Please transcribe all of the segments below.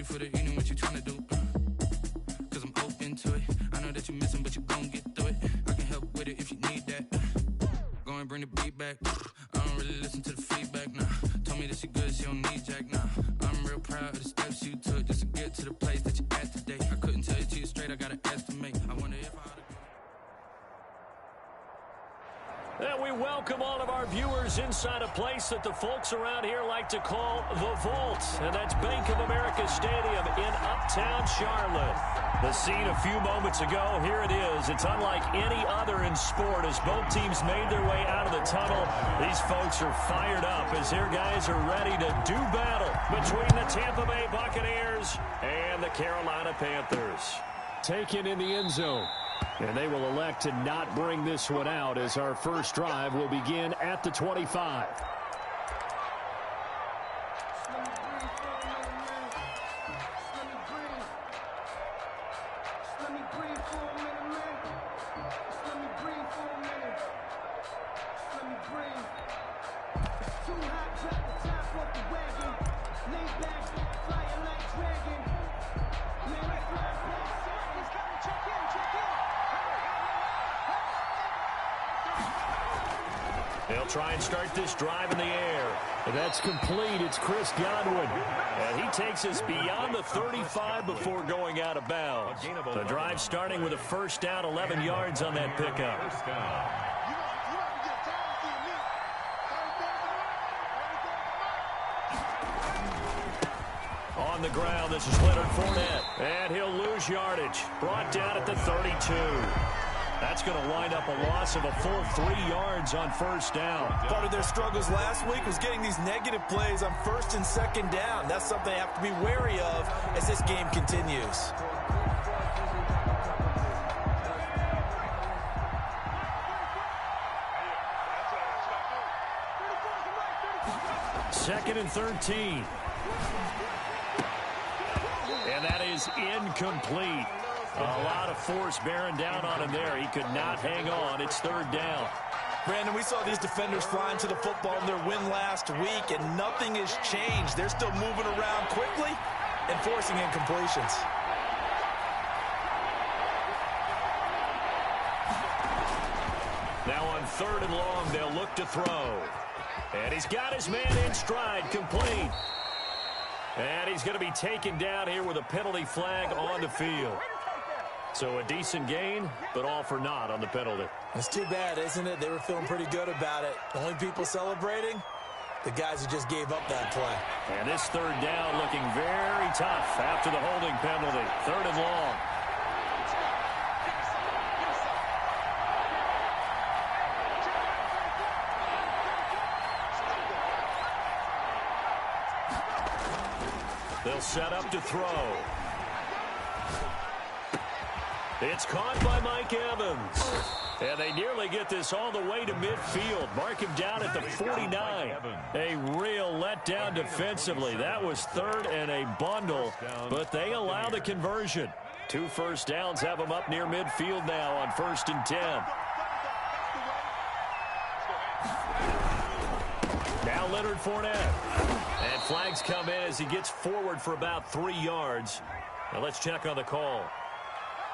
For the evening, what you tryna do? Cause I'm open to it. I know that you missing, but you gon' get through it. I can help with it if you need that. Go and bring the beat back. I don't really listen to the feedback, nah. Told me that she good, she don't need Jack, nah. I'm real proud of the steps you took just to get to the place that you at today. I couldn't tell it to you straight, I gotta estimate. I wonder if I oughta. And we welcome all of our viewers inside a place that the folks around here like to call the Vault. And that's Bank of America Stadium in Uptown Charlotte. The scene a few moments ago, here it is. It's unlike any other in sport as both teams made their way out of the tunnel. These folks are fired up as their guys are ready to do battle between the Tampa Bay Buccaneers and the Carolina Panthers. Taken in the end zone. And they will elect to not bring this one out as our first drive will begin at the 25. They'll try and start this drive in the air. And that's complete. It's Chris Godwin. And he takes us beyond the 35 before going out of bounds. The drive starting with a first down, 11 yards on that pickup. On the ground, this is Leonard Fournette. And he'll lose yardage. Brought down at the 32. That's going to wind up a loss of a full 3 yards on first down. Part of their struggles last week was getting these negative plays on first and second down. That's something they have to be wary of as this game continues. Second and 13. And that is incomplete. A lot of force bearing down on him there. He could not hang on. It's third down. Brandon, we saw these defenders flying to the football in their win last week, and nothing has changed. They're still moving around quickly and forcing incompletions. Now on third and long, they'll look to throw. And he's got his man in stride, complete. And he's going to be taken down here with a penalty flag on the field. So a decent gain, but all for naught on the penalty. It's too bad, isn't it? They were feeling pretty good about it. The only people celebrating, the guys who just gave up that play. And this third down looking very tough after the holding penalty. Third and long. They'll set up to throw. It's caught by Mike Evans. And they nearly get this all the way to midfield. Mark him down at the 49. A real letdown defensively. That was third and a bundle, but they allow the conversion. 2 first downs have them up near midfield now on 1st and 10. Now Leonard Fournette. And flags come in as he gets forward for about 3 yards. Now let's check on the call.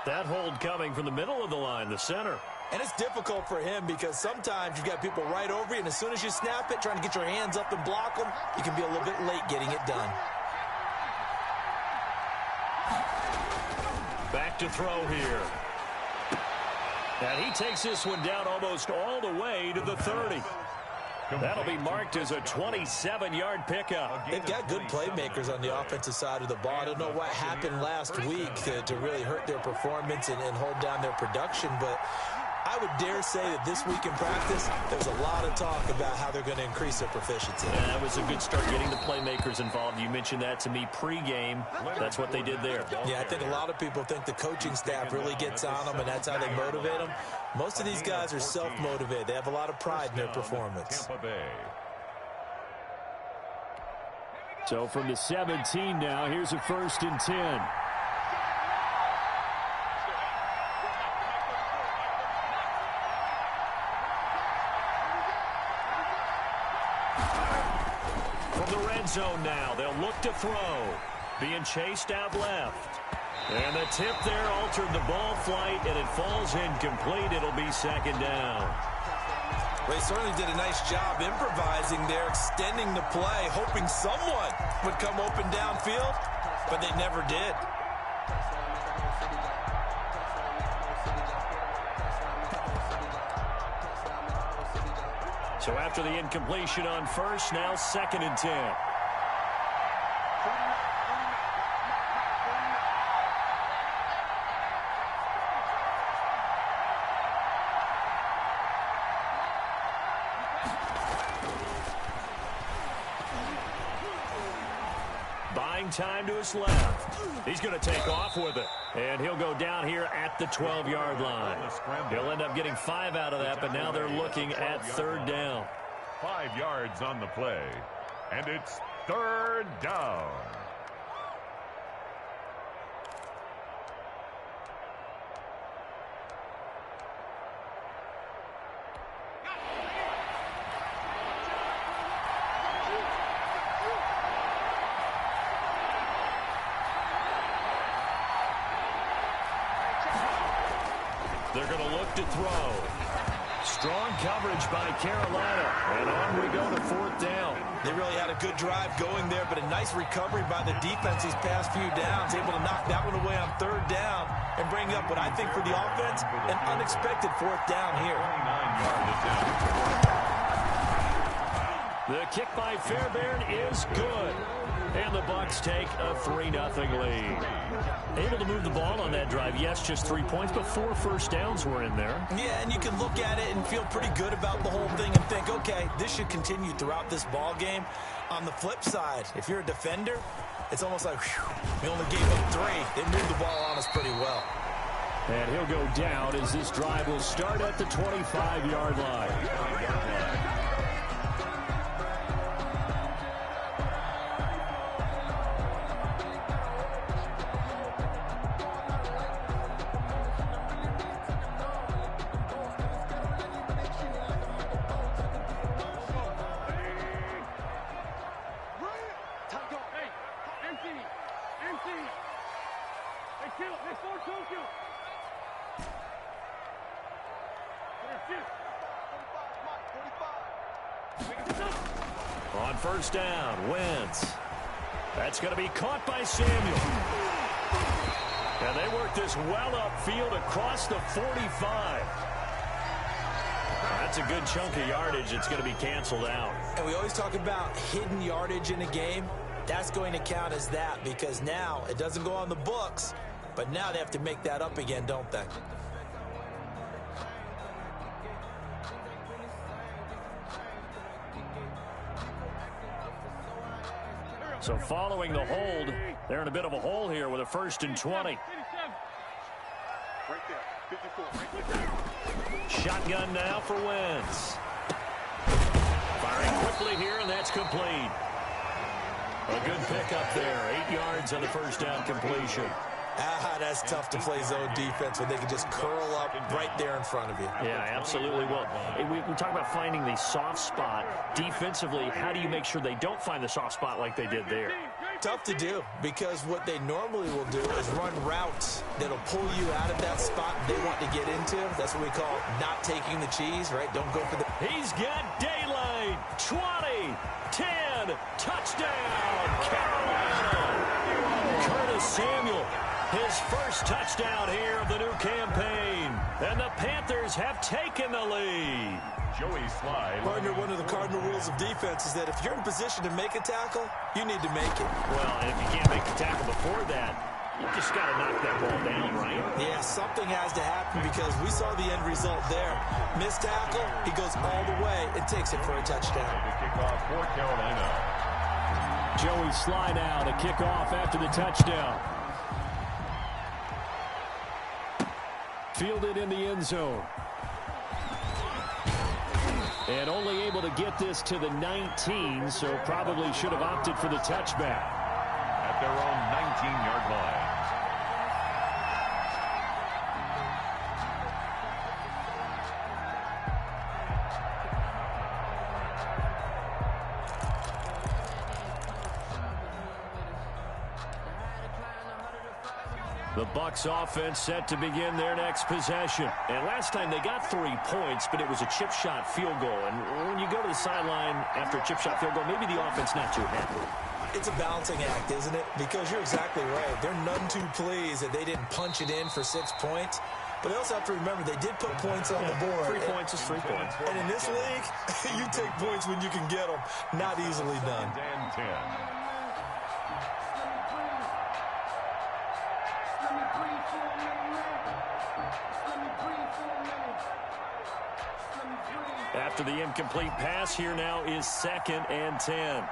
That hold coming from the middle of the line, the center. And it's difficult for him because sometimes you've got people right over you, and as soon as you snap it, trying to get your hands up and block them, you can be a little bit late getting it done. Back to throw here. And he takes this one down almost all the way to the 30. That'll be marked as a 27-yard pickup. They've got good playmakers on the offensive side of the ball. I don't know what happened last week to really hurt their performance and hold down their production, but I would dare say that this week in practice, there's a lot of talk about how they're going to increase their proficiency. Yeah, that was a good start getting the playmakers involved. You mentioned that to me pregame. That's what they did there. Yeah, I think a lot of people think the coaching staff really gets on them, and that's how they motivate them. Most of these guys are self-motivated. They have a lot of pride in their performance. So from the 17 now, here's a 1st and 10. From the red zone now, they'll look to throw. being chased out left. And the tip there altered the ball flight, and it falls incomplete. It'll be second down. Well, he certainly did a nice job improvising there, extending the play, hoping someone would come open downfield, but they never did. So after the incompletion on first, now 2nd and 10. Buying time to his left. He's going to take off with it. And he'll go down here at the 12-yard line. He'll end up getting 5 out of that, but now they're looking at 3rd down. 5 yards on the play, and it's 3rd down. They're going to look to throw. Strong coverage by Carolina. And on we go to 4th down. They really had a good drive going there, but a nice recovery by the defense these past few downs. Able to knock that one away on 3rd down and bring up what I think for the offense, an unexpected 4th down here. 29 yards. The kick by Fairbairn is good. And the Bucs take a 3-0 lead. Able to move the ball on that drive. Yes, just 3 points, but 4 first downs were in there. Yeah, and you can look at it and feel pretty good about the whole thing and think, okay, this should continue throughout this ball game. On the flip side, if you're a defender, it's almost like, whew, we only gave up 3. They moved the ball on us pretty well. And he'll go down as this drive will start at the 25-yard line. On 1st down, Wentz. That's going to be caught by Samuel. And they work this well upfield across the 45. That's a good chunk of yardage. It's going to be canceled out. And we always talk about hidden yardage in a game. That's going to count as that because now it doesn't go on the books, but now they have to make that up again, don't they? So following the hold, they're in a bit of a hole here with a 1st and 20. Shotgun now for Wentz. Firing quickly here, and that's complete. A good pickup there. 8 yards on the 1st down completion. That's tough to play zone defense when they can just curl up right there in front of you. Yeah, absolutely. Well, we talk about finding the soft spot. Defensively, how do you make sure they don't find the soft spot like they did there? Tough to do because what they normally will do is run routes that'll pull you out of that spot they want to get into. That's what we call not taking the cheese, right? Don't go for the... He's got daylight. 20, 10, touchdown, Carolina. Curtis Samuel. His first touchdown here of the new campaign. And the Panthers have taken the lead. Joey Slide. Partner, one of the cardinal rules of defense is that if you're in position to make a tackle, you need to make it. Well, and if you can't make the tackle before that, you just got to knock that ball down, right? Yeah, something has to happen because we saw the end result there. Missed tackle, he goes all the way and takes it for a touchdown. The kickoff for Carolina. Joey Slide out, a kickoff after the touchdown. Fielded in the end zone. And only able to get this to the 19, so probably should have opted for the touchback. At their own 19-yard line. The Bucs offense set to begin their next possession. And last time they got 3 points, but it was a chip shot field goal. And when you go to the sideline after a chip shot field goal, maybe the offense not too happy. It's a balancing act, isn't it? Because you're exactly right. They're none too pleased that they didn't punch it in for 6 points. But they also have to remember they did put points on the board. 3 points is 3 points. And in this league, you take points when you can get them. Not easily done. And 10. After the incomplete pass, here now is 2nd and 10.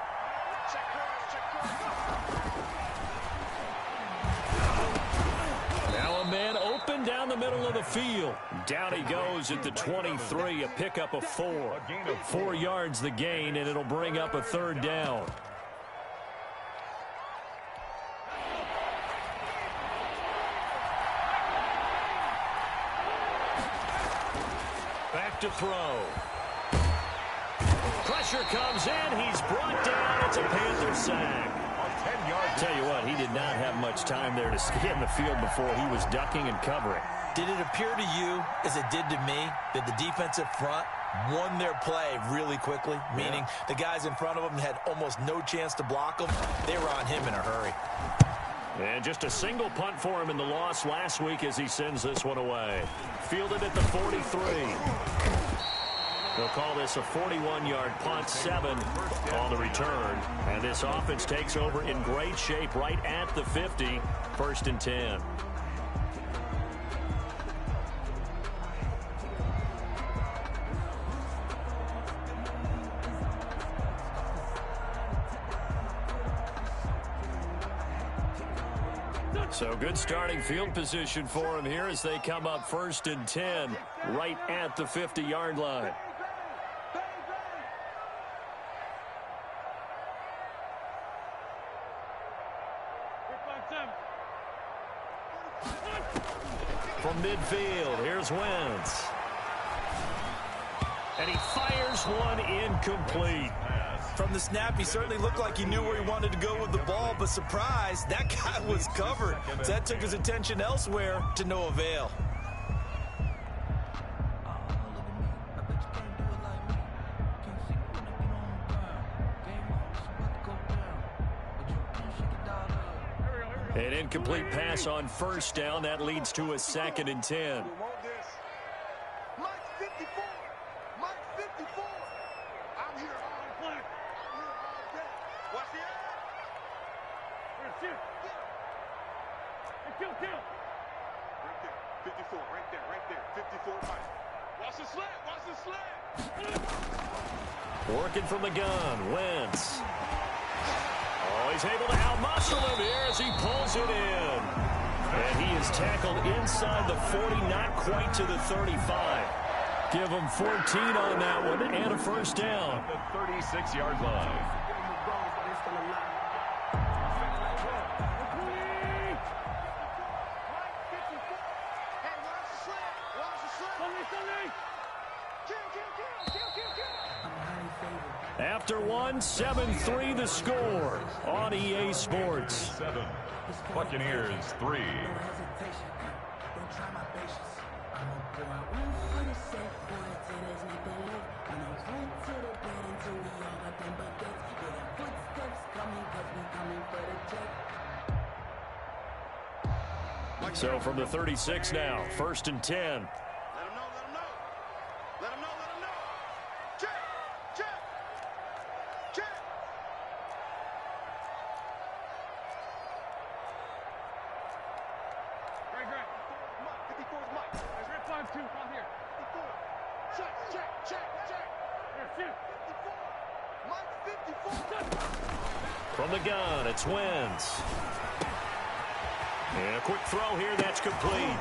Now a man open down the middle of the field. Down he goes at the 23, a pickup of 4. 4 yards the gain, and it'll bring up a 3rd down. Back to throw. Pressure comes in. He's brought down. It's a Panther sack. Tell you what, he did not have much time there to scan the field before he was ducking and covering. Did it appear to you, as it did to me, that the defensive front won their play really quickly? Meaning the guys in front of them had almost no chance to block them. They were on him in a hurry. And just a single punt for him in the loss last week as he sends this one away. Fielded at the 43. They'll call this a 41-yard punt, 7 on the return. And this offense takes over in great shape right at the 50, 1st and 10. So good starting field position for him here as they come up 1st and 10 right at the 50-yard line. From midfield, here's Wentz. And he fires one incomplete. From the snap, he certainly looked like he knew where he wanted to go with the ball, but surprise, that guy was covered. So that took his attention elsewhere to no avail. An incomplete pass on 1st down. That leads to a 2nd and 10. Working from the gun, Wentz. Oh, he's able to outmuscle him here as he pulls it in. And he is tackled inside the 40, not quite to the 35. Give him 14 on that one and a 1st down. The 36-yard line. After one, 7-3 the score on EA Sports. 7. Buccaneers 3. So from the 36 now, 1st and 10. From the gun, it's Wentz. And a quick throw here, that's complete.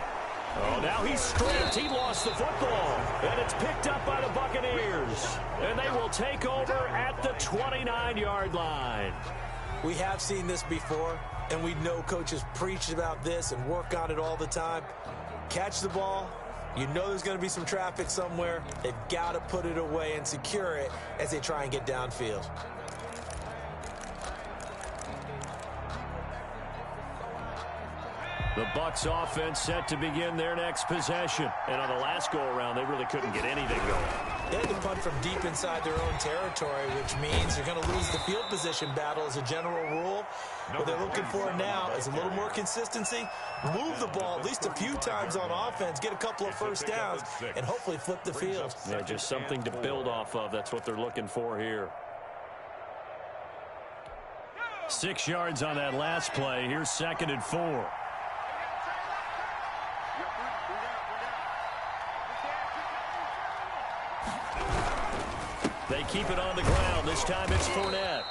Oh, now he's stripped. He lost the football. And it's picked up by the Buccaneers. And they will take over at the 29-yard line. We have seen this before, and we know coaches preach about this and work on it all the time. Catch the ball. You know there's going to be some traffic somewhere. They've got to put it away and secure it as they try and get downfield. The Bucs offense set to begin their next possession. And on the last go-around, they really couldn't get anything going. They had to punt from deep inside their own territory, which means they're going to lose the field position battle as a general rule. What they're looking for now is a little more consistency, move the ball at least a few times on offense, get a couple of first downs, and hopefully flip the field. Yeah, just something to build off of. That's what they're looking for here. 6 yards on that last play. Here's 2nd and 4. They keep it on the ground. This time it's Fournette.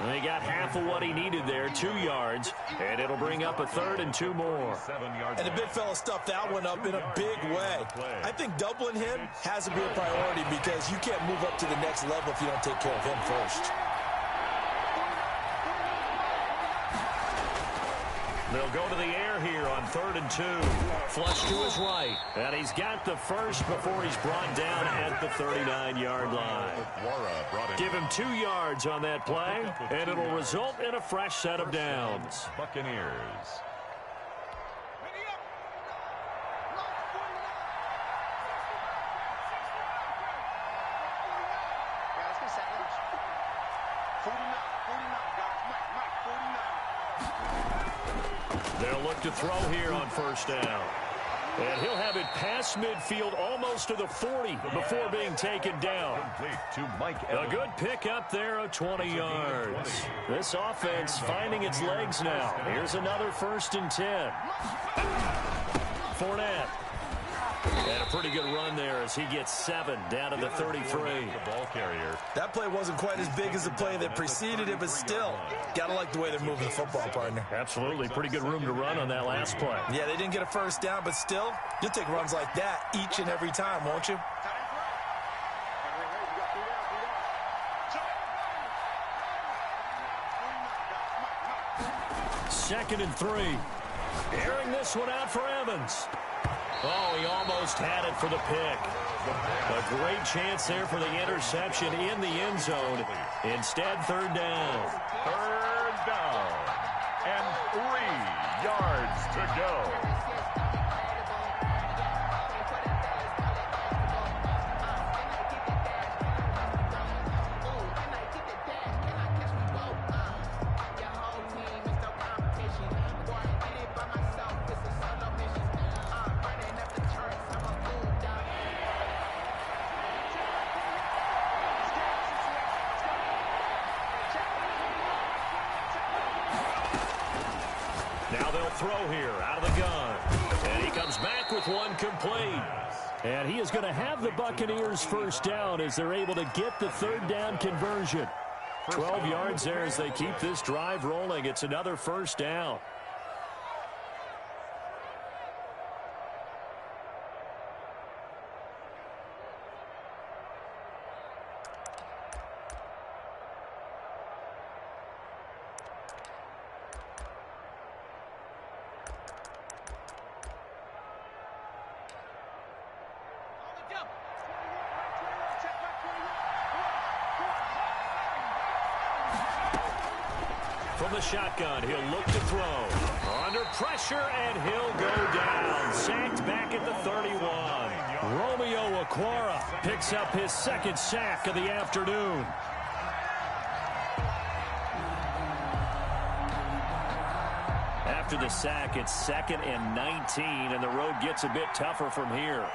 They got half of what he needed there, 2 yards, and it'll bring up a 3rd and 2 more. And the big fella stuffed that one up in a big way. I think doubling him has to be a priority because you can't move up to the next level if you don't take care of him first. They'll go to the air here on 3rd and 2. Flush to his right. And he's got the first before he's brought down at the 39-yard line. Give him 2 yards on that play, and it'll result in a fresh set of downs. Buccaneers. They'll look to throw here on 1st down. And he'll have it past midfield almost to the 40 before being taken down. A good pick up there of 20 yards. This offense finding its legs now. Here's another 1st and 10. Fournette. And a pretty good run there as he gets 7 down to the 33. That play wasn't quite as big as the play that preceded it, but still, got to like the way they're moving the football, partner. Absolutely. Pretty good room to run on that last play. Yeah, they didn't get a first down, but still, you'll take runs like that each and every time, won't you? Second and 3. Airing this one out for Evans. Oh, he almost had it for the pick. A great chance there for the interception in the end zone. Instead, 3rd down. 3rd down. And 3 yards to go. Now they'll throw here out of the gun. And he comes back with one complete. And he is going to have the Buccaneers 1st down as they're able to get the 3rd down conversion. 12 yards there as they keep this drive rolling. It's another 1st down. From the shotgun, he'll look to throw. Under pressure, and he'll go down. Sacked back at the 31. Romeo Okwara picks up his 2nd sack of the afternoon. After the sack, it's 2nd and 19, and the road gets a bit tougher from here.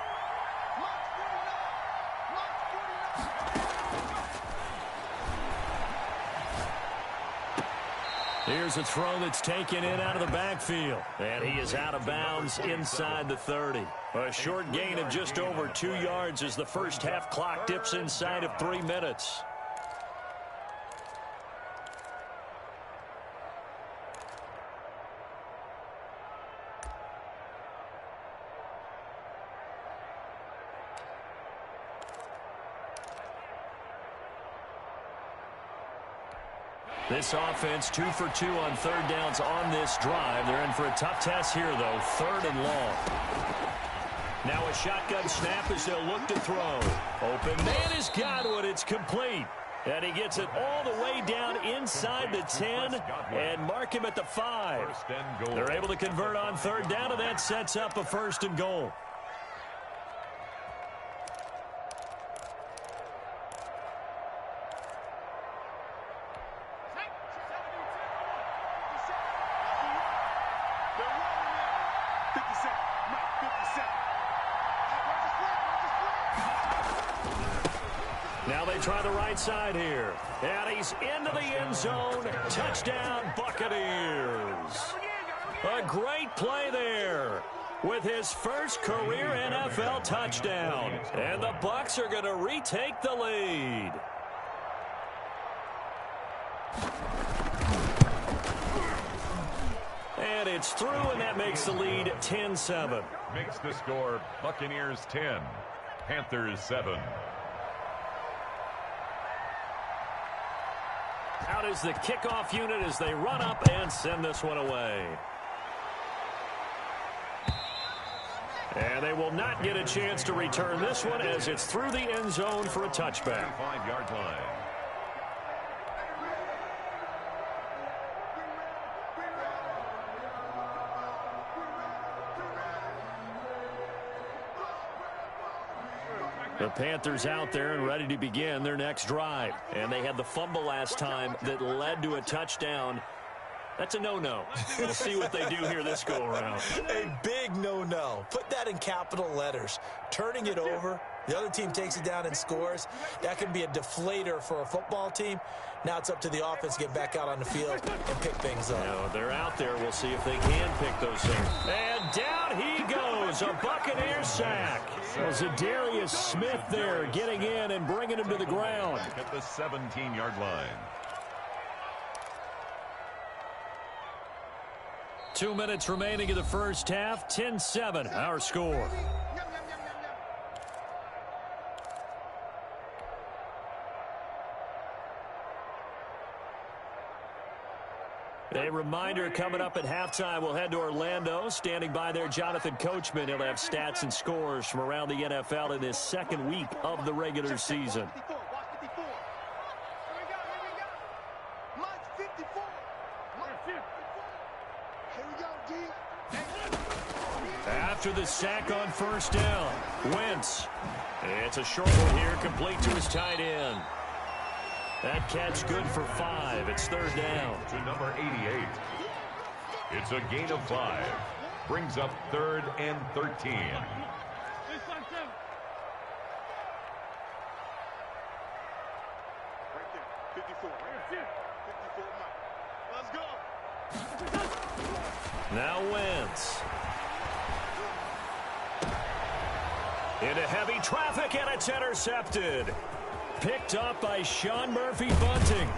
Here's a throw that's taken in out of the backfield. And he is out of bounds inside the 30. A short gain of just over 2 yards as the first half clock dips inside of 3 minutes. This offense 2 for 2 on 3rd downs on this drive. They're in for a tough test here, though. 3rd and long. Now a shotgun snap as they'll look to throw. Open man has got one. It's complete. And he gets it all the way down inside the 10 and mark him at the 5. They're able to convert on third down, and that sets up a 1st and goal. Now they try the right side here. And he's into the end zone. Touchdown, Buccaneers. A great play there with his first career NFL touchdown. And the Bucs are going to retake the lead. And it's through, and that makes the lead 10-7. Makes the score Buccaneers 10, Panthers 7. Out is the kickoff unit as they run up and send this one away. And they will not get a chance to return this one as it's through the end zone for a touchback. 5-yard line. The Panthers out there and ready to begin their next drive. And they had the fumble last time that led to a touchdown. That's a no-no. We'll see what they do here this go-around. A big no-no. Put that in capital letters. Turning it over, the other team takes it down and scores. That can be a deflator for a football team. Now it's up to the offense to get back out on the field and pick things up. No, they're out there. We'll see if they can pick those things. And down he goes. A Buccaneers sack. Was Zadarius Smith there getting in and bringing him to the ground. At the 17-yard line. 2 minutes remaining in the first half. 10-7, our score. A reminder coming up at halftime, we'll head to Orlando. Standing by there, Jonathan Coachman. He'll have stats and scores from around the NFL in this second week of the regular season. After the sack on first down, Wentz. It's a short one here, complete to his tight end. That catch good for 5. It's third down. To number 88. It's a gain of 5. Brings up 3rd and 13. Now Wentz. Into heavy traffic, and it's intercepted. Picked up by Sean Murphy-Bunting.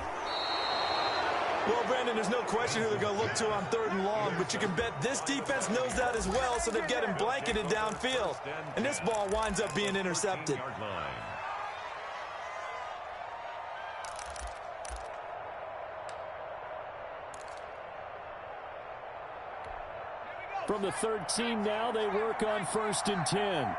Well, Brandon, there's no question who they're going to look to on 3rd and long, but you can bet this defense knows that as well, so they're getting blanketed downfield. And this ball winds up being intercepted. From the 13 now, they work on 1st and 10.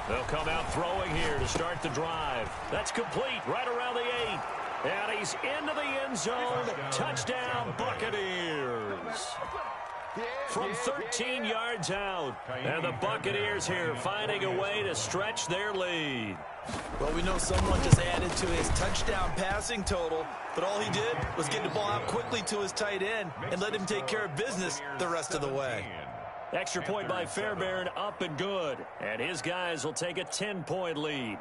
They'll come out throwing here to start the drive. That's complete right around the 8. And he's into the end zone. Touchdown, Buccaneers. From 13 yards out. And the Buccaneers here finding a way to stretch their lead. Well, we know someone just added to his touchdown passing total, but all he did was get the ball out quickly to his tight end and let him take care of business the rest of the way. Extra point by Fairbairn, up and good. And his guys will take a 10-point lead.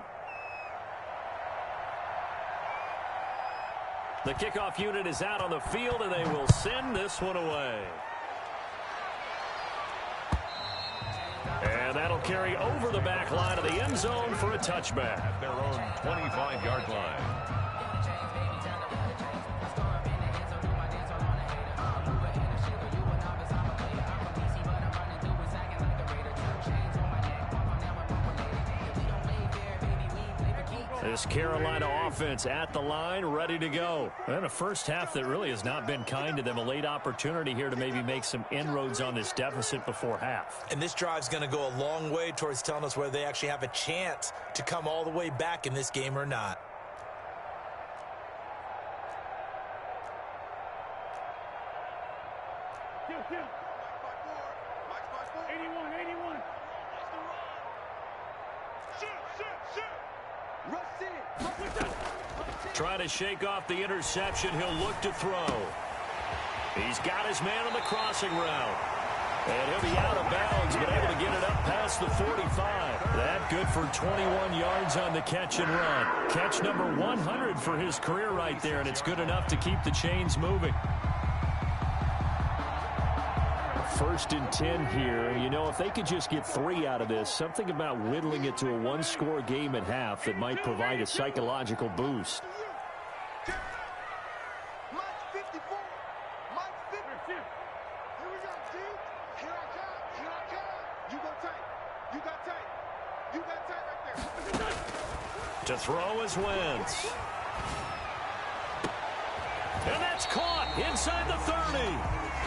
The kickoff unit is out on the field, and they will send this one away. And that'll carry over the back line of the end zone for a touchback. At their own 25-yard line. This Carolina offense at the line, ready to go. And a first half that really has not been kind to them. A late opportunity here to maybe make some inroads on this deficit before half. And this drive's going to go a long way towards telling us whether they actually have a chance to come all the way back in this game or not. Trying to shake off the interception. He'll look to throw. He's got his man on the crossing route. And he'll be out of bounds, but able to get it up past the 45. That good for 21 yards on the catch and run. Catch number 100 for his career right there, and it's good enough to keep the chains moving. 1st and 10 here. You know, if they could just get 3 out of this, something about whittling it to a one-score game at half that might provide a psychological boost. To throw is Wentz. And that's caught inside the 30.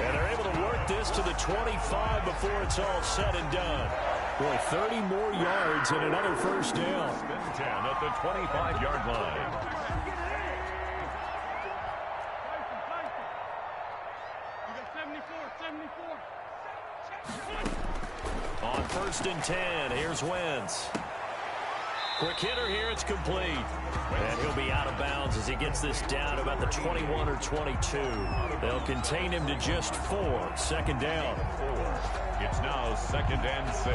And they're able to work this to the 25 before it's all said and done. Boy, 30 more yards and another first down. 10 at the 25-yard line. On 1st and 10, here's Wentz. Quick hitter here, it's complete. And he'll be out of bounds as he gets this down about the 21 or 22. They'll contain him to just 4. 2nd down. It's now 2nd and 6.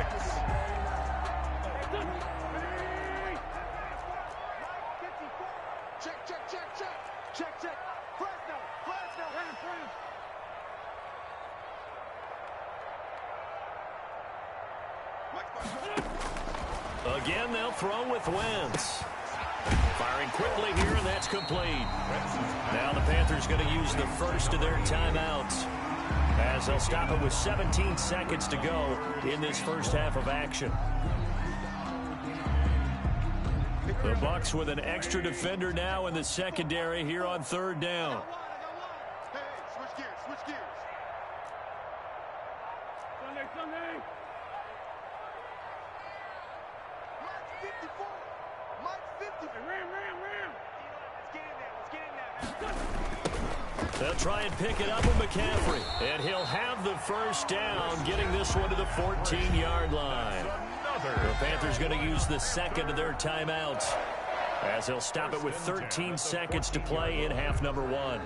Again, they'll throw with Wentz. Firing quickly here, and that's complete. Now the Panthers going to use the first of their timeouts as they'll stop it with 17 seconds to go in this first half of action. The Bucs with an extra defender now in the secondary here on 3rd down. They'll try and pick it up with McCaffrey. And he'll have the first down, getting this one to the 14-yard line. The Panthers going to use the second of their timeouts as they'll stop it with 13 seconds to play in half number 1.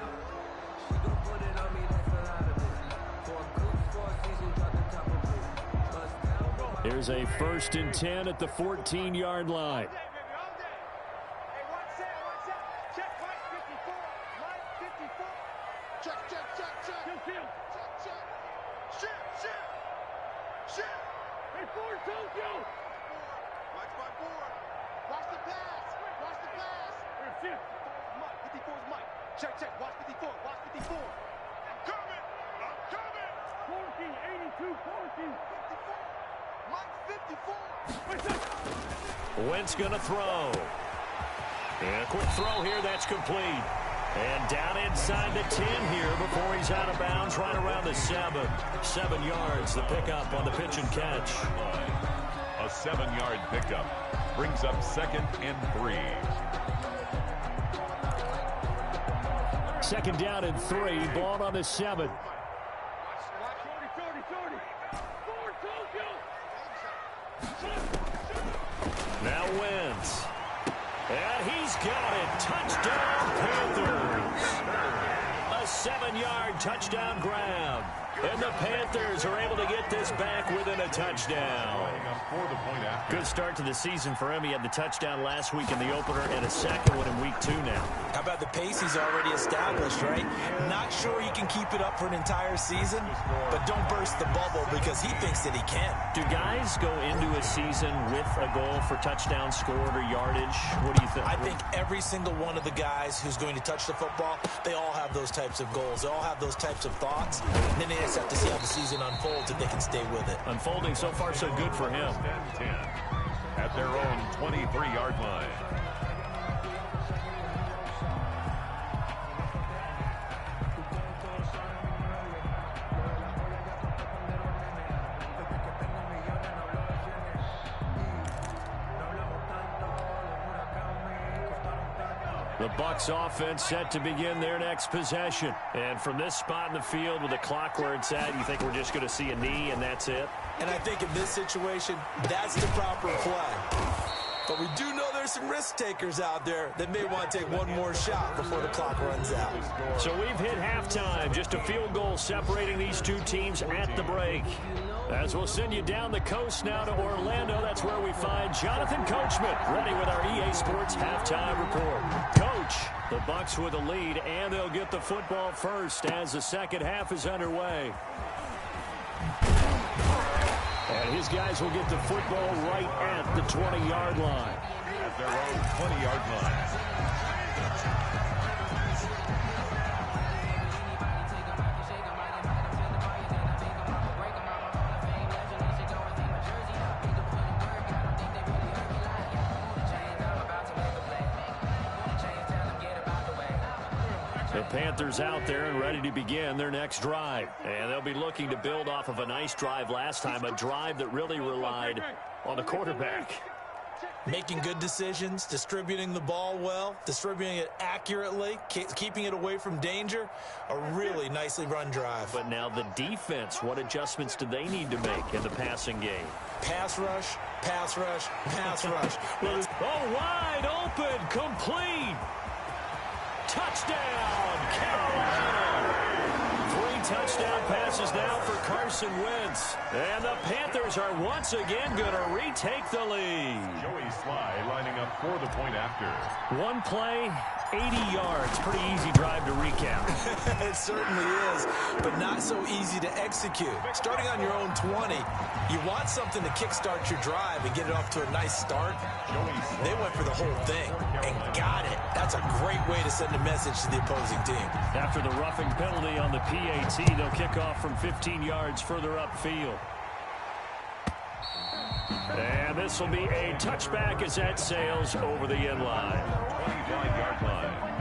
Here's a 1st and 10 at the 14-yard line. Wentz going to throw. And a quick throw here, that's complete. And down inside the 10 here before he's out of bounds, right around the 7. 7 yards, the pickup on the pitch and catch. A 7-yard pickup brings up 2nd and 3. 2nd down and 3, ball on the 7. Now Wentz. And he's got it. Touchdown, Panthers. A 7-yard touchdown grab. And the Panthers are able to get this back within a touchdown. Good start to the season for him. He had the touchdown last week in the opener and a second one in week 2 now. How about the pace he's already established, right? Not sure he can keep it up for an entire season, but don't burst the bubble because he thinks that he can. Do guys go into a season with a goal for touchdown scored or yardage? What do you think? I think every single one of the guys who's going to touch the football, they all have those types of goals. They all have those types of thoughts. And then they just have to see how the season unfolds if they can stay with it. Unfolding so far so good for him. 10 at their own 23-yard line. The Bucs offense set to begin their next possession. And from this spot in the field with the clock where it's at, you think we're just going to see a knee and that's it? And I think in this situation, that's the proper play. But we do know there's some risk takers out there that may want to take one more shot before the clock runs out. So we've hit halftime. Just a field goal separating these two teams at the break. As we'll send you down the coast now to Orlando, that's where we find Jonathan Coachman, ready with our EA Sports halftime report. Coach, the Bucs with a lead, and they'll get the football first as the second half is underway. And his guys will get the football right at the 20-yard line. At their own 20-yard line. The Panthers out there and ready to begin their next drive. And they'll be looking to build off of a nice drive last time, a drive that really relied on the quarterback. Making good decisions, distributing the ball well, distributing it accurately, keeping it away from danger. A really nicely run drive. But now the defense, what adjustments do they need to make in the passing game? Pass rush, pass rush, pass rush. Oh, wide open, complete. Touchdown, Carolina! 3 touchdown passes now for Carson Wentz. And the Panthers are once again going to retake the lead. Joey Sly lining up for the point after. One play, 80 yards. Pretty easy drive to recap. It certainly is, but not so easy to execute. Starting on your own 20, you want something to kickstart your drive and get it off to a nice start. They went for the whole thing and got it. That's a great way to send a message to the opposing team. After the roughing penalty on the PAT, they'll kick off from 15 yards further upfield. And this will be a touchback as that sails over the end line. 25-yard line.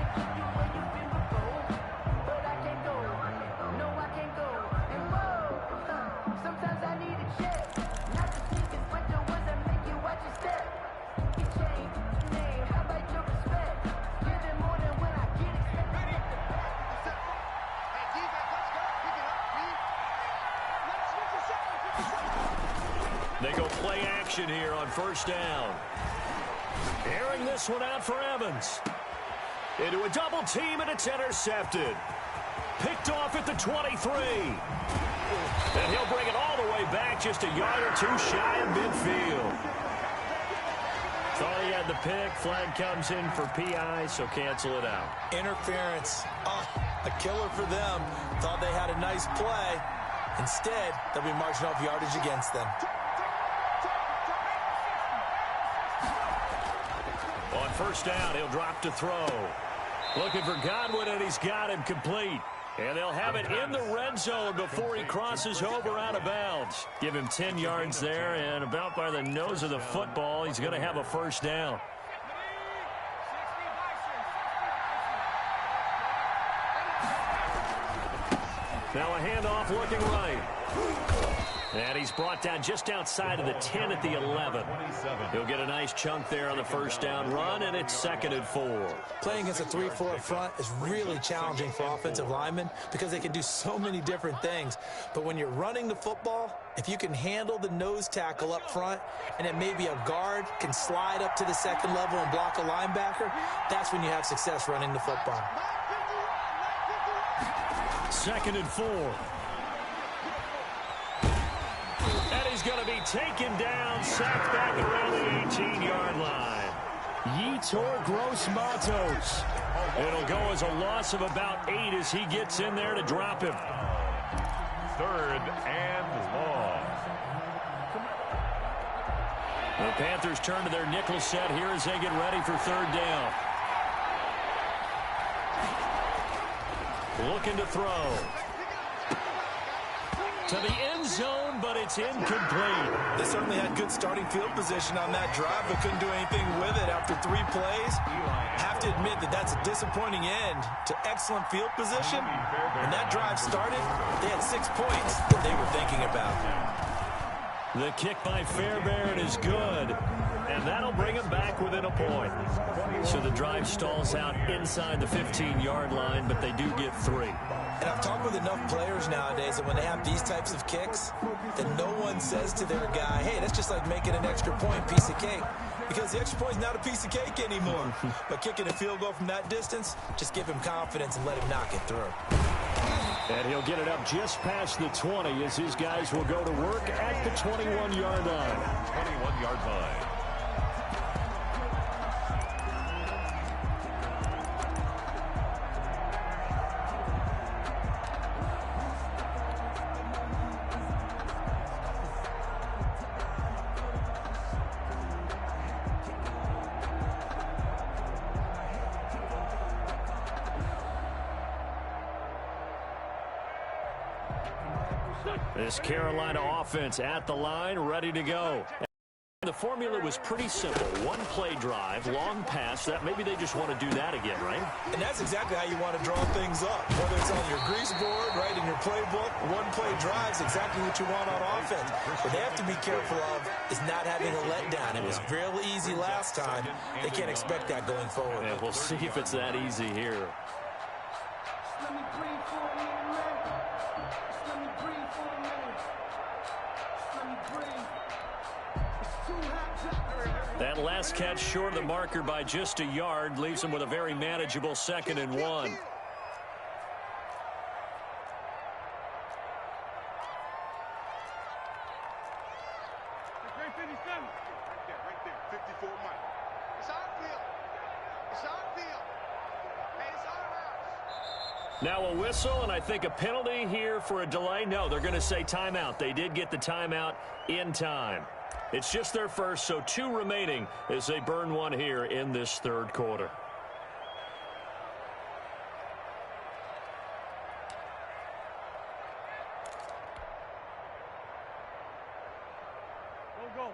They go play action here on first down. Airing this one out for Evans. Into a double team, and it's intercepted. Picked off at the 23. And he'll bring it all the way back, just a yard or two shy of midfield. Thought he had the pick. Flag comes in for PI, so cancel it out. Interference. Oh, a killer for them. Thought they had a nice play. Instead, they'll be marching off yardage against them. On first down, he'll drop to throw. Looking for Godwin, and he's got him complete. And they'll have it in the red zone before he crosses over out of bounds. Give him 10 yards there, and about by the nose of the football, he's going to have a first down. Now a handoff looking right. And he's brought down just outside of the 10 at the 11. He'll get a nice chunk there on the first down run, and it's 2nd and 4. Playing against a 3-4 front is really challenging for offensive linemen because they can do so many different things. But when you're running the football, if you can handle the nose tackle up front, and then maybe a guard can slide up to the second level and block a linebacker, that's when you have success running the football. 2nd and 4. He's going to be taken down, sacked back around the 18-yard line. Yetur Gross-Matos. It'll go as a loss of about 8 as he gets in there to drop him. 3rd and long. The Panthers turn to their nickel set here as they get ready for 3rd down. Looking to throw. To the end zone, but it's incomplete. They certainly had good starting field position on that drive, but couldn't do anything with it after 3 plays. Have to admit that that's a disappointing end to excellent field position. When that drive started, they had 6 points that they were thinking about. The kick by Fairbairn is good. And that'll bring him back within a point. So the drive stalls out inside the 15-yard line, but they do get 3. And I've talked with enough players nowadays that when they have these types of kicks, that no one says to their guy, hey, that's just like making an extra point, piece of cake. Because the extra point is not a piece of cake anymore. But kicking a field goal from that distance, just give him confidence and let him knock it through. And he'll get it up just past the 20 as his guys will go to work at the 21-yard line. 21-yard line. This Carolina offense at the line, ready to go. The formula was pretty simple. One-play drive, long pass. That maybe they just want to do that again, right? And that's exactly how you want to draw things up. Whether it's on your grease board, right, in your playbook, one-play drive is exactly what you want on offense. What they have to be careful of is not having a letdown. It was real easy last time. They can't expect that going forward. Yeah, we'll see if it's that easy here. That last catch short of the marker by just a yard leaves him with a very manageable 2nd and 1. Now a whistle, and I think a penalty here for a delay. No, they're going to say timeout. They did get the timeout in time. It's just their first, so 2 remaining as they burn one here in this 3rd quarter.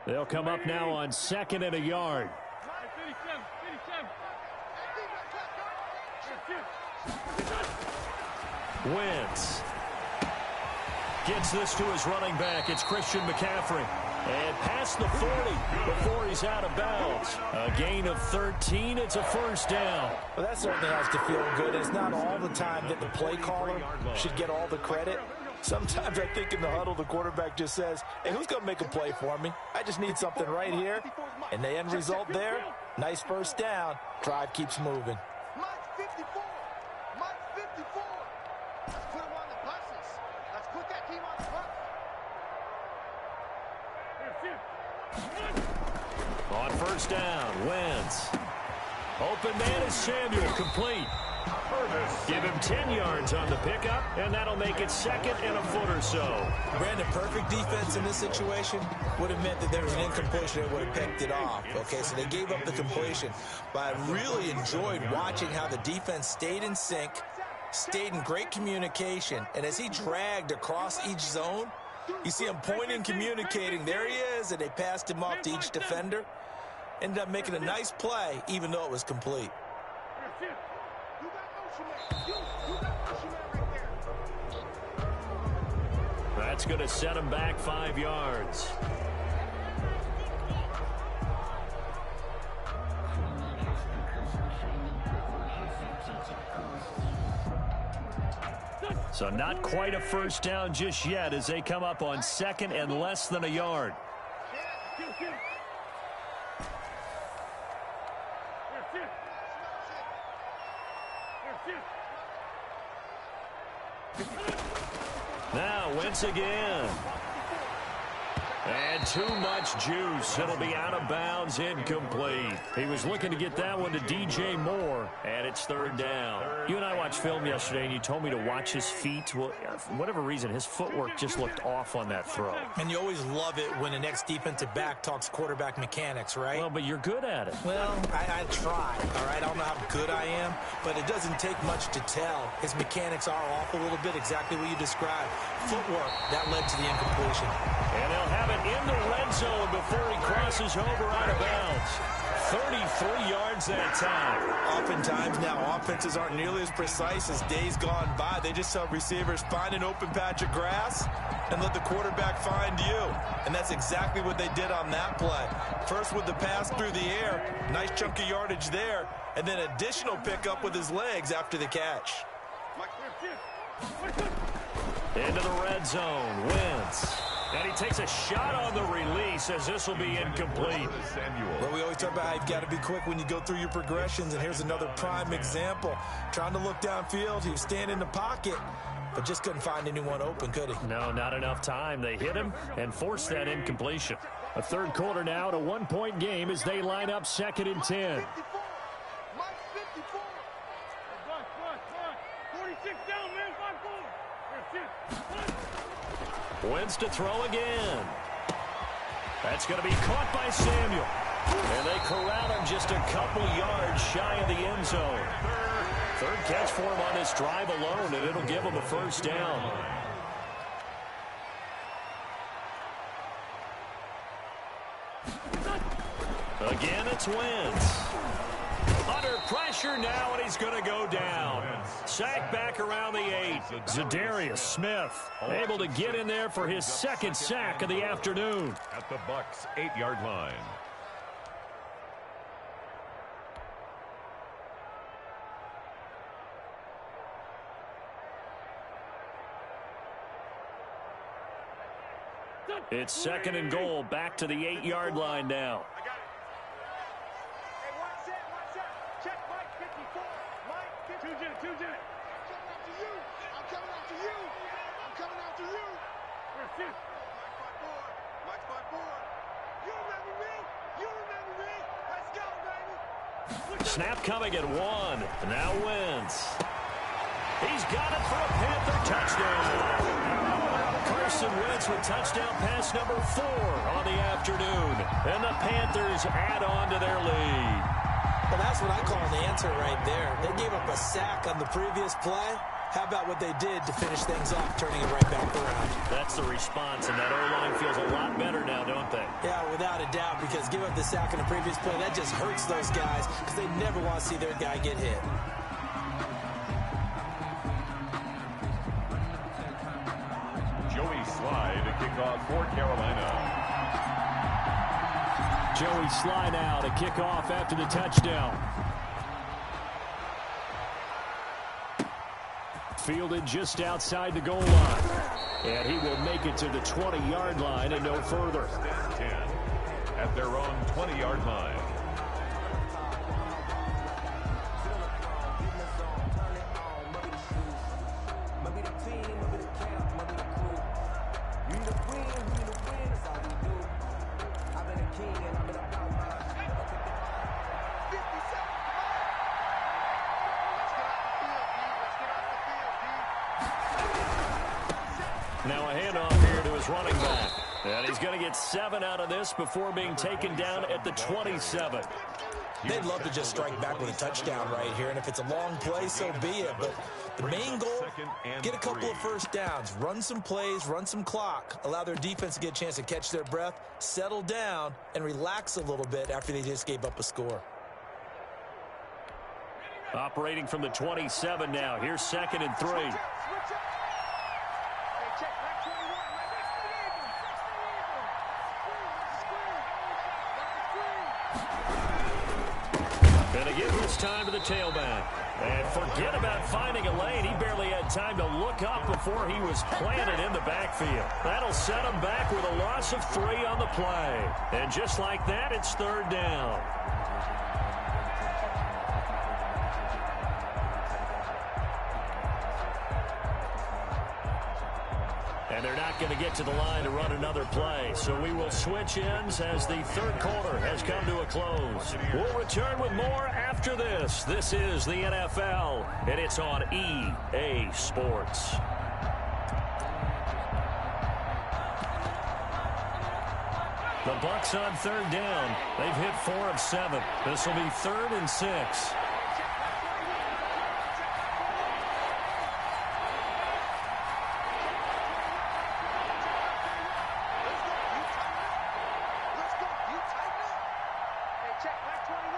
They'll come up now on 2nd and a yard. Wentz gets this to his running back. It's Christian McCaffrey. And past the 40 before he's out of bounds. A gain of 13. It's a 1st down. Well, that certainly has to feel good. It's not all the time that the play caller should get all the credit. Sometimes I think in the huddle, the quarterback just says, hey, who's going to make a play for me? I just need something right here. And the end result there, nice 1st down. Drive keeps moving. On 1st down, Wentz. Open man is Samuel, complete. Give him 10 yards on the pickup, and that'll make it 2nd and a foot or so. Brandon, perfect defense in this situation would have meant that there was an incompletion that would have picked it off. Okay, so they gave up the completion. But I really enjoyed watching how the defense stayed in sync, stayed in great communication, and as he dragged across each zone, you see him pointing, communicating. There he is, and they passed him off to each defender. Ended up making a nice play, even though it was complete. That's going to set him back 5 yards. So not quite a 1st down just yet as they come up on 2nd and less than a yard. Now Wentz again. And too much juice. It'll be out of bounds, incomplete. He was looking to get that one to DJ Moore, and it's 3rd down. You and I watched film yesterday, and you told me to watch his feet. Well, for whatever reason, his footwork just looked off on that throw. And you always love it when the next defensive back talks quarterback mechanics, right? Well, but you're good at it. Well, I try, all right? I don't know how good I am, but it doesn't take much to tell. His mechanics are off a little bit, exactly what you described. Footwork, that led to the incompletion. And they'll have it in the red zone before he crosses over out of bounds. 33 yards that time. Oftentimes now, offenses aren't nearly as precise as days gone by. They just help receivers find an open patch of grass and let the quarterback find you. And that's exactly what they did on that play. First with the pass through the air, nice chunk of yardage there, and then additional pickup with his legs after the catch. Into the red zone, Wentz. And he takes a shot on the release as this will be incomplete. Well, we always talk about how you've got to be quick when you go through your progressions, and here's another prime example. Trying to look downfield, he was standing in the pocket, but just couldn't find anyone open, could he? No, not enough time. They hit him and forced that incompletion. A third quarter now at a one-point game as they line up 2nd and 10. Wentz to throw again. That's going to be caught by Samuel. And they corral him just a couple yards shy of the end zone. Third catch for him on this drive alone, and it'll give him a first down. Again, it's Wentz. Under pressure now, and he's going to go down. Sack back around the 8. Zadarius Smith able to get in there for his second sack of the afternoon. At the Bucs' 8-yard line. It's 2nd and goal, back to the 8-yard line now. Snap coming at 1. Now Wentz. He's got it for a Panther touchdown. Carson Wentz with touchdown pass number 4 on the afternoon. And the Panthers add on to their lead. Well, that's what I call an answer right there. They gave up a sack on the previous play. How about what they did to finish things off, turning it right back around? That's the response, and that O-line feels a lot better now, don't they? Yeah, without a doubt, because give up the sack in the previous play, that just hurts those guys because they never want to see their guy get hit. Joey Slye to kick off for Carolina. Joey Slye now to kick off after the touchdown. Fielded just outside the goal line. And he will make it to the 20-yard line and no further. 10 at their own 20-yard line. Now a handoff here to his running back. And he's going to get 7 out of this before being taken down at the 27. They'd love to just strike back with a touchdown right here, and if it's a long play, so be it. But the main goal, get a couple of first downs, run some plays, run some clock, allow their defense to get a chance to catch their breath, settle down, and relax a little bit after they just gave up a score. Operating from the 27 now. Here's 2nd and 3. Gonna give this time to the tailback. And forget about finding a lane. He barely had time to look up before he was planted in the backfield. That'll set him back with a loss of 3 on the play. And just like that, it's 3rd down. And they're not going to get to the line to run another play. So we will switch ends as the third quarter has come to a close. We'll return with more after this. This is the NFL, and it's on EA Sports. The Bucs on 3rd down. They've hit 4 of 7. This will be 3rd and 6. Check, back 20.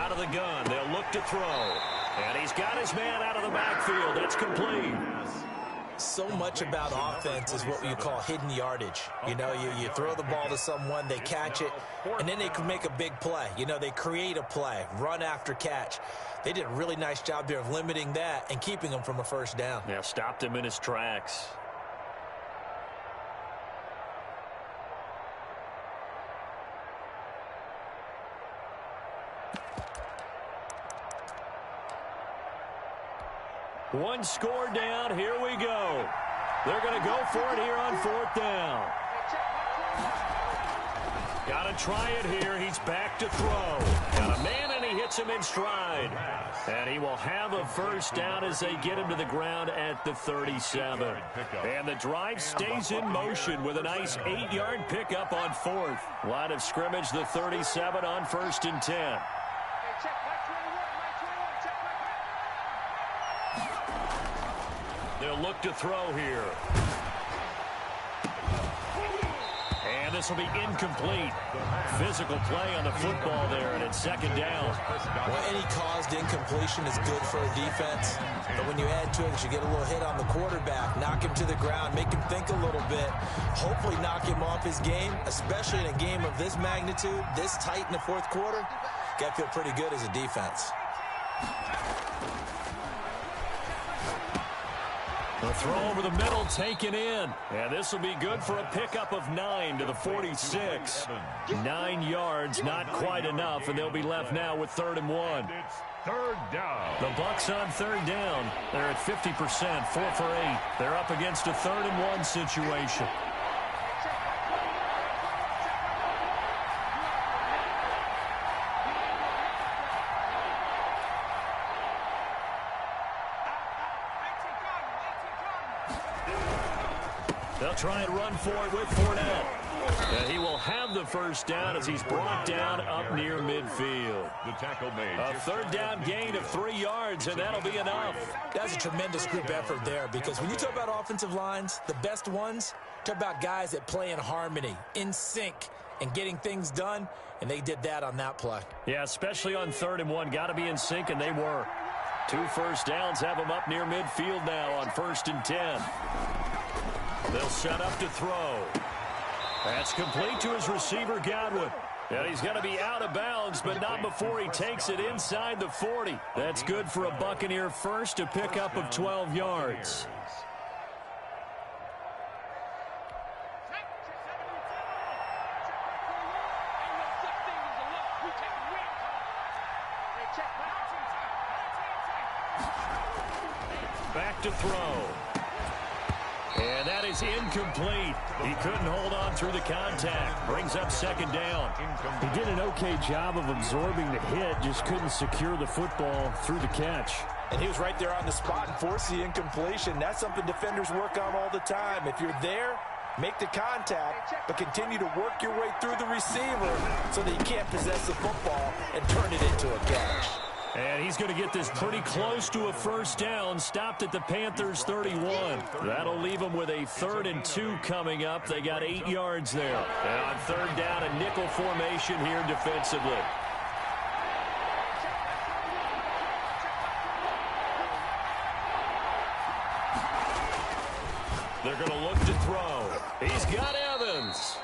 out of the gun. They'll look to throw. And he's got his man out of the backfield. That's complete. So much about offense is what you call hidden yardage. You know, you throw the ball to someone, they catch it, and then they can make a big play. You know, they create a play, run after catch. They did a really nice job there of limiting that and keeping him from a first down. Yeah, stopped him in his tracks. One score down. Here we go. They're going to go for it here on fourth down. Got to try it here. He's back to throw. Got a man, and he hits him in stride. And he will have a first down as they get him to the ground at the 37. And the drive stays in motion with a nice 8-yard pickup on fourth. Line of scrimmage, the 37 on 1st and 10. They'll look to throw here. And this will be incomplete. Physical play on the football there, and it's second down. Well, any caused incompletion is good for a defense. But when you add to it, you get a little hit on the quarterback, knock him to the ground, make him think a little bit, hopefully knock him off his game, especially in a game of this magnitude, this tight in the fourth quarter. Got to feel pretty good as a defense. The throw over the middle taken in. And this will be good for a pickup of 9 to the 46. 9 yards, not quite enough, and they'll be left now with 3rd and 1. Third down. The Bucs on 3rd down. They're at 50%, 4 for 8. They're up against a 3rd and 1 situation. They'll try and run for it with Fournette. And he will have the first down as he's brought down up near midfield. The tackle made. A 3rd down gain of 3 yards, and that'll be enough. That's a tremendous group effort there, because when you talk about offensive lines, the best ones, talk about guys that play in harmony, in sync, and getting things done, and they did that on that play. Yeah, especially on 3rd and 1. Got to be in sync, and they were. 2 first downs have them up near midfield now on 1st and 10. They'll set up to throw. That's complete to his receiver, Godwin. And he's going to be out of bounds, but not before he takes it inside the 40. That's good for a Buccaneer first, a pickup of 12 yards. Back to throw. And that is incomplete. He couldn't hold on through the contact. Brings up 2nd down. He did an okay job of absorbing the hit, just couldn't secure the football through the catch. And he was right there on the spot and forced the incompletion. That's something defenders work on all the time. If you're there, make the contact, but continue to work your way through the receiver so that you can't possess the football and turn it into a catch. And he's going to get this pretty close to a first down. Stopped at the Panthers' 31. That'll leave them with a 3rd and 2 coming up. They got 8 yards there. And on 3rd down, a nickel formation here defensively. They're going to look to throw. He's got Evans.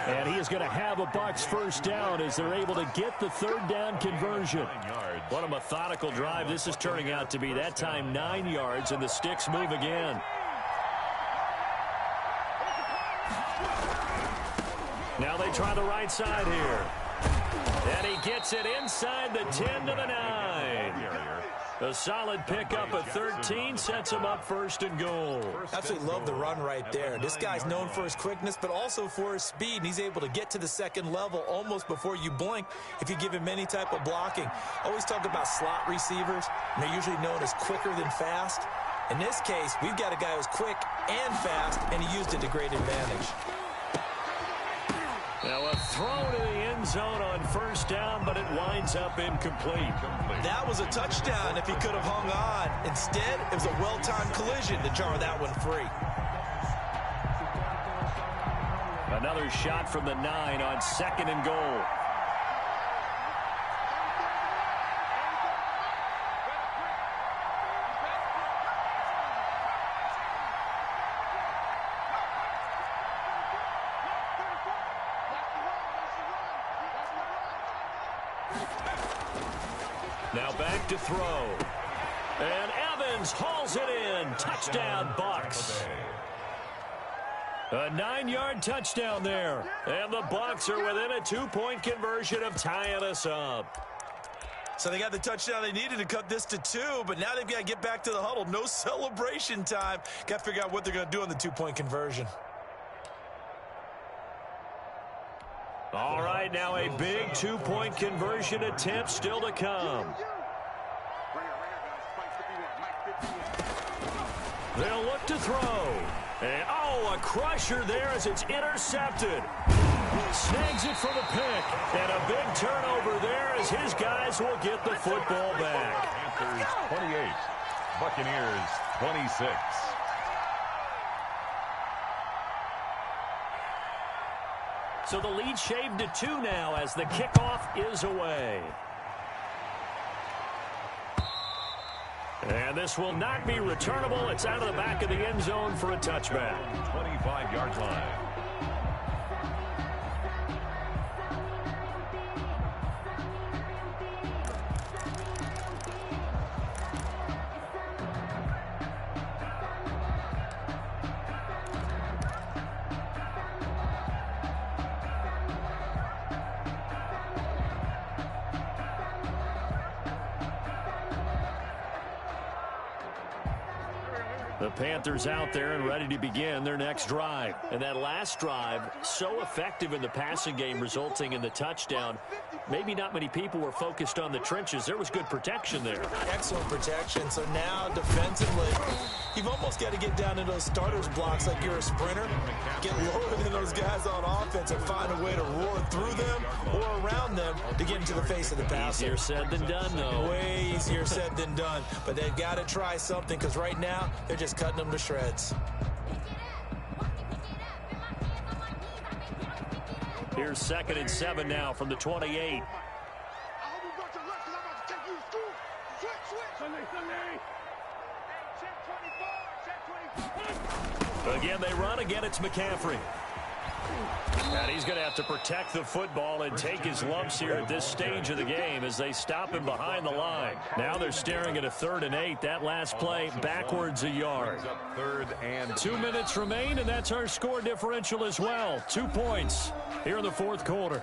And he is going to have a Bucs first down as they're able to get the 3rd down conversion. What a methodical drive this is turning out to be. That time 9 yards, and the sticks move again. Now they try the right side here. And he gets it inside the 10 to the 9. A solid pickup of 13 sets him up 1st and goal. Absolutely love the run right there. This guy's known for his quickness, but also for his speed. And he's able to get to the 2nd level almost before you blink if you give him any type of blocking. Always talk about slot receivers, and they're usually known as quicker than fast. In this case, we've got a guy who's quick and fast, and he used it to great advantage. Now a throw to the end zone on 1st down, but it winds up incomplete. That was a touchdown if he could have hung on. Instead, it was a well-timed collision to jar that one free. Another shot from the 9 on 2nd and goal. Now back to throw. And Evans hauls it in. Touchdown, Bucs. A 9-yard touchdown there. And the Bucs are within a 2-point conversion of tying us up. So they got the touchdown they needed to cut this to 2, but now they've got to get back to the huddle. No celebration time. Got to figure out what they're going to do on the 2-point conversion. All right, now a big 2-point conversion attempt still to come. They'll look to throw. And, a crusher there as it's intercepted. Snags it for the pick. And a big turnover there as his guys will get the football back. Panthers 28, Buccaneers 26. So the lead shaved to 2 now as the kickoff is away. And this will not be returnable. It's out of the back of the end zone for a touchback. 25-yard line. The Panthers out there and ready to begin their next drive. And that last drive, so effective in the passing game, resulting in the touchdown. Maybe not many people were focused on the trenches. There was good protection there. Excellent protection. So now defensively, you've almost got to get down into those starters blocks like you're a sprinter. Get lower than those guys on offense and find a way to roar through them or around them to get into the face of the passer. Easier said than done, though. Way easier said than done. But they've got to try something because right now they're just cutting them to shreds. Here's 2nd and 7 now from the 28. Again, they run. Again, it's McCaffrey. And he's going to have to protect the football and take his lumps here at this stage of the game as they stop him behind the line. Now they're staring at a 3rd and 8. That last play backwards a yard. 3rd and 2 minutes remain, and that's our score differential as well. 2 points here in the 4th quarter.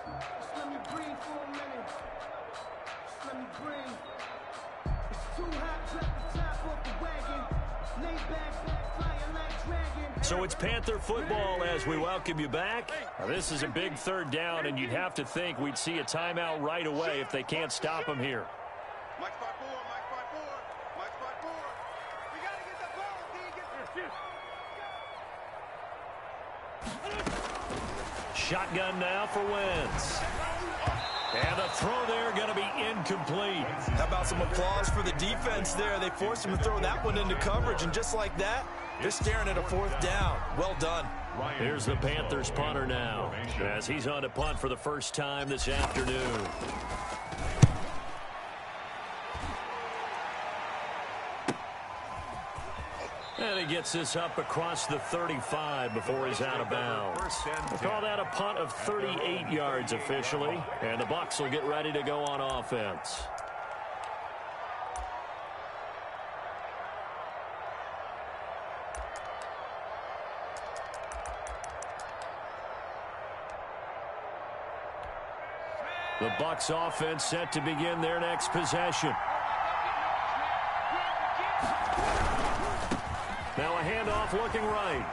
So it's Panther football as we welcome you back. Now, this is a big 3rd down, and you'd have to think we'd see a timeout right away if they can't stop him here. Mike spot 4, Mike spot 4, Mike spot 4. We got to get the ball. Shotgun now for Wentz. And the throw there going to be incomplete. How about some applause for the defense there? They forced him to throw that one into coverage, and just like that, they're staring at a 4th down. Well done. Here's the Panthers punter now as he's on to punt for the first time this afternoon. And he gets this up across the 35 before he's out of bounds. We'll call that a punt of 38 yards officially. And the Bucs will get ready to go on offense. The Bucs offense set to begin their next possession. Now a handoff looking right.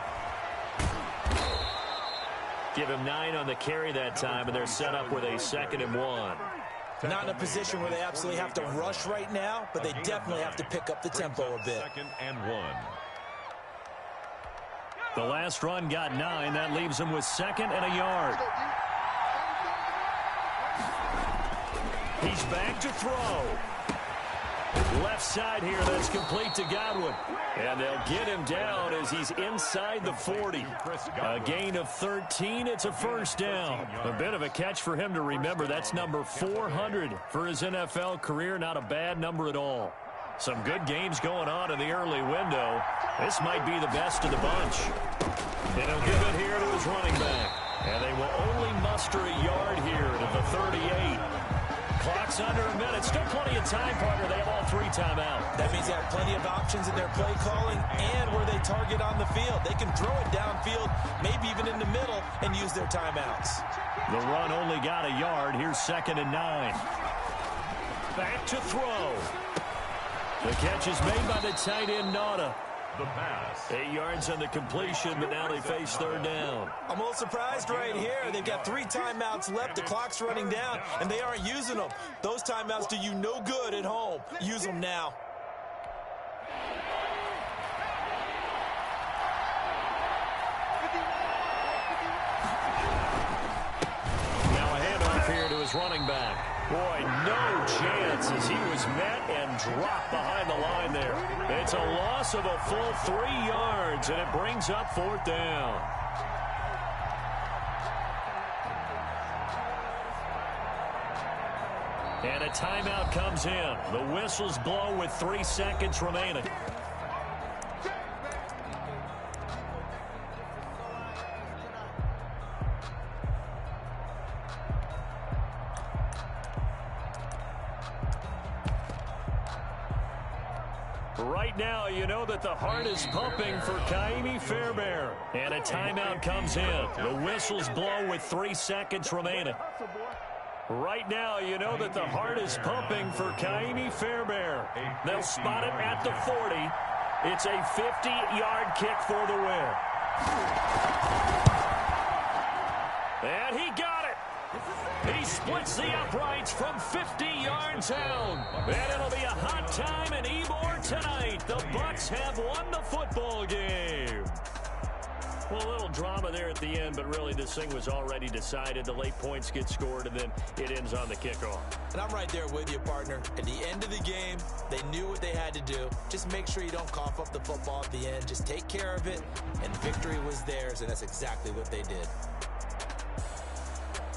Give him 9 on the carry that time, and they're set up with a 2nd and 1. Not in a position where they absolutely have to rush right now, but they definitely have to pick up the tempo a bit. 2nd and 1. The last run got 9. That leaves them with 2nd and a yard. He's back to throw. Left side here, that's complete to Godwin. And they'll get him down as he's inside the 40. A gain of 13, it's a 1st down. A bit of a catch for him to remember. That's number 400 for his NFL career. Not a bad number at all. Some good games going on in the early window. This might be the best of the bunch. And he'll give it here to his running back. And they will only muster a yard here at the 38. Clock's under a minute. Still plenty of time, partner. They have all 3 timeouts. That means they have plenty of options in their play calling and where they target on the field. They can throw it downfield, maybe even in the middle, and use their timeouts. The run only got a yard. Here's 2nd and 9. Back to throw. The catch is made by the tight end, Nauta. The pass. 8 yards on the completion, but now they face 3rd down. I'm a little surprised right here. They've got 3 timeouts left. The clock's running down, and they aren't using them. Those timeouts do you no good at home. Use them now. Now a handoff here to his running back. Boy, no chance as he was met and dropped behind the line there. It's a loss of a full 3 yards, and it brings up 4th down. And a timeout comes in. The whistles blow with 3 seconds remaining. Right now, you know that the heart is pumping for Kaimi Fairbairn. And a timeout comes in. The whistles blow with 3 seconds remaining. Right now, you know that the heart is pumping for Kaimi Fairbairn. They'll spot it at the 40. It's a 50-yard kick for the win. And he got it. He splits the uprights from 50 yards out. And it'll be a hot time in Ybor tonight. The Bucs have won the football game. Well, a little drama there at the end, but really this thing was already decided. The late points get scored, and then it ends on the kickoff. And I'm right there with you, partner. At the end of the game, they knew what they had to do. Just make sure you don't cough up the football at the end. Just take care of it, and victory was theirs, and that's exactly what they did.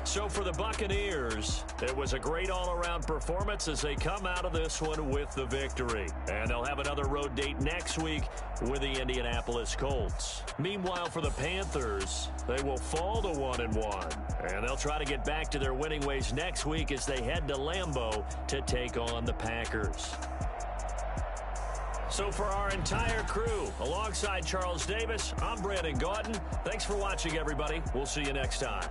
So for the Buccaneers, it was a great all-around performance as they come out of this one with the victory. And they'll have another road date next week with the Indianapolis Colts. Meanwhile, for the Panthers, they will fall to 1-1. And they'll try to get back to their winning ways next week as they head to Lambeau to take on the Packers. So for our entire crew, alongside Charles Davis, I'm Brandon Gaudin. Thanks for watching, everybody. We'll see you next time.